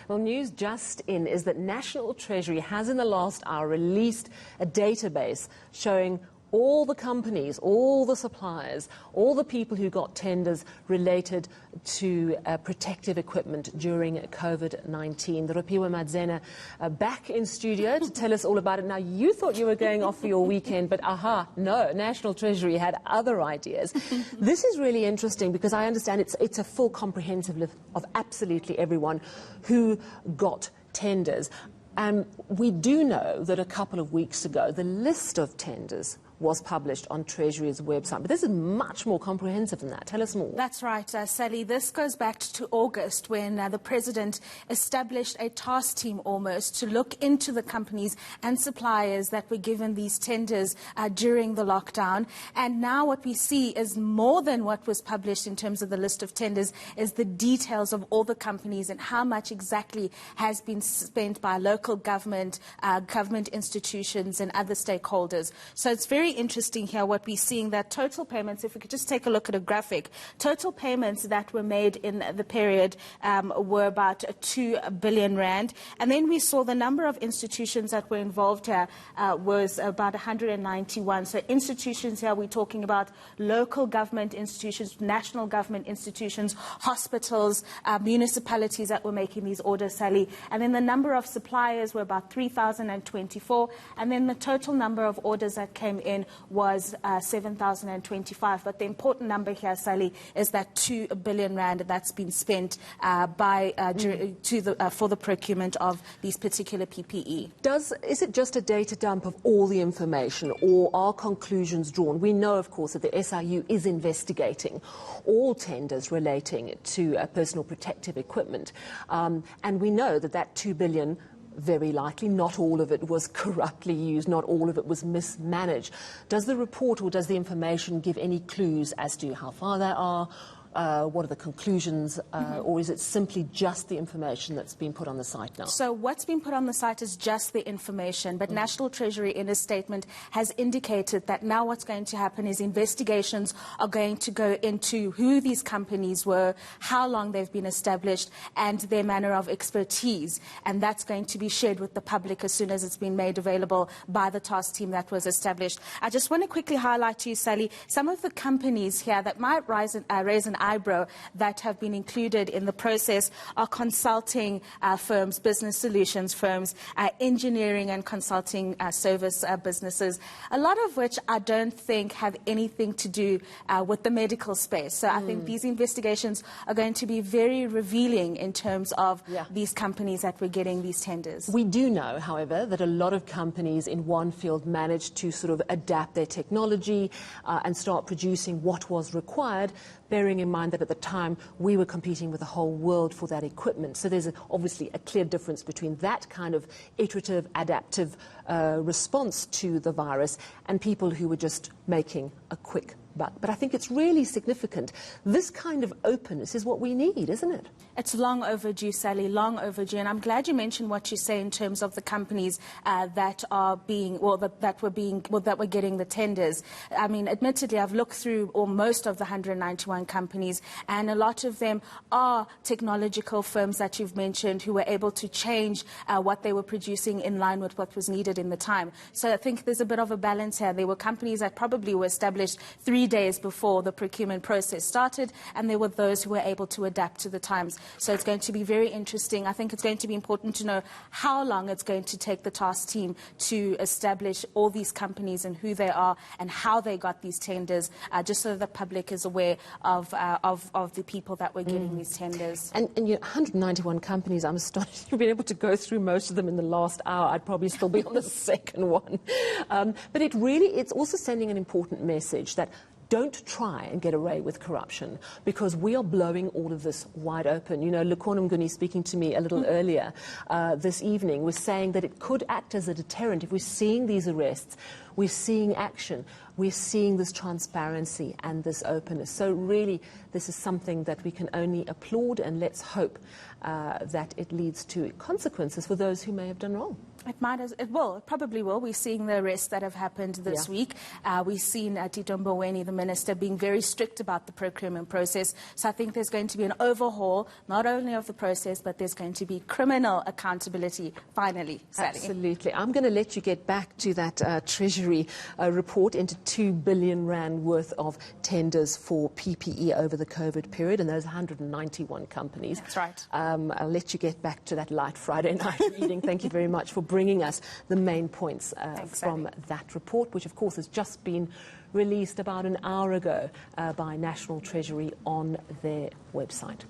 Well, news just in is that National Treasury has in the last hour released a database showing all the companies, all the suppliers, all the people who got tenders related to protective equipment during COVID-19. Rupiwa Madzena back in studio to tell us all about it. Now, you thought you were going off for your weekend, but no, National Treasury had other ideas. This is really interesting because I understand it's a full comprehensive list of absolutely everyone who got tenders. We do know that a couple of weeks ago, the list of tenders was published on Treasury's website. But this is much more comprehensive than that. Tell us more. That's right, Sally. This goes back to August when the President established a task team almost to look into the companies and suppliers that were given these tenders during the lockdown. And now what we see is more than what was published in terms of the list of tenders is the details of all the companies and how much exactly has been spent by local government, government institutions and other stakeholders. So it's very interesting here what we're seeing, that total payments, if we could just take a look at a graphic, total payments that were made in the period were about 2 billion rand. And then we saw the number of institutions that were involved here was about 191. So institutions here, we're talking about local government institutions, national government institutions, hospitals, municipalities that were making these orders, Sally. And then the number of suppliers were about 3,024. And then the total number of orders that came in was 7,025. But the important number here, Sally, is that 2 billion rand that's been spent for the procurement of these particular PPE. Is it just a data dump of all the information, or are conclusions drawn? We know, of course, that the SIU is investigating all tenders relating to personal protective equipment. And we know that 2 billion, very likely, not all of it was corruptly used, not all of it was mismanaged. Does the report or does the information give any clues as to how far they are? What are the conclusions, or is it simply just the information that's been put on the site now? So what's been put on the site is just the information, but National Treasury in a statement has indicated that now what's going to happen is investigations are going to go into who these companies were, how long they've been established, and their manner of expertise. And that's going to be shared with the public as soon as it's been made available by the task team that was established. I just want to quickly highlight to you, Sally, some of the companies here that might raise an eyebrow that have been included in the process are consulting firms, business solutions firms, engineering and consulting service businesses, a lot of which I don't think have anything to do with the medical space. So I think these investigations are going to be very revealing in terms of these companies that were getting these tenders. We do know, however, that a lot of companies in one field managed to sort of adapt their technology and start producing what was required, bearing in mind that at the time we were competing with the whole world for that equipment. So there's obviously a clear difference between that kind of iterative, adaptive response to the virus and people who were just making a quick buck. But I think it's really significant. This kind of openness is what we need, isn't it? It's long overdue, Sally, long overdue. And I'm glad you mentioned what you say in terms of the companies that were getting the tenders. I mean, admittedly, I've looked through most of the 191 companies, and a lot of them are technological firms that you've mentioned who were able to change what they were producing in line with what was needed in the time. So I think there's a bit of a balance here. There were companies that probably were established 3 days before the procurement process started, and there were those who were able to adapt to the times. So it's going to be very interesting. I think it's going to be important to know how long it's going to take the task team to establish all these companies and who they are and how they got these tenders, just so the public is aware of the people that were getting these tenders. And 191 companies, I'm astonished you've been able to go through most of them in the last hour. I'd probably still be on the second one. But it's also sending an important message that don't try and get away with corruption, because we are blowing all of this wide open. You know, Lukhona Mnguni, speaking to me a little earlier this evening, was saying that it could act as a deterrent. If we're seeing these arrests, we're seeing action, we're seeing this transparency and this openness. So really, this is something that we can only applaud, and let's hope that it leads to consequences for those who may have done wrong. It will. It probably will. We're seeing the arrests that have happened this week. We've seen Tito Mboweni, the minister, being very strict about the procurement process. So I think there's going to be an overhaul, not only of the process, but there's going to be criminal accountability, finally, Sally. Absolutely. I'm going to let you get back to that Treasury report into 2 billion rand worth of tenders for PPE over the COVID period, and those 191 companies. That's right. I'll let you get back to that light Friday night reading. Thank you very much for bringing us the main points from that report, which of course has just been released about an hour ago by National Treasury on their website.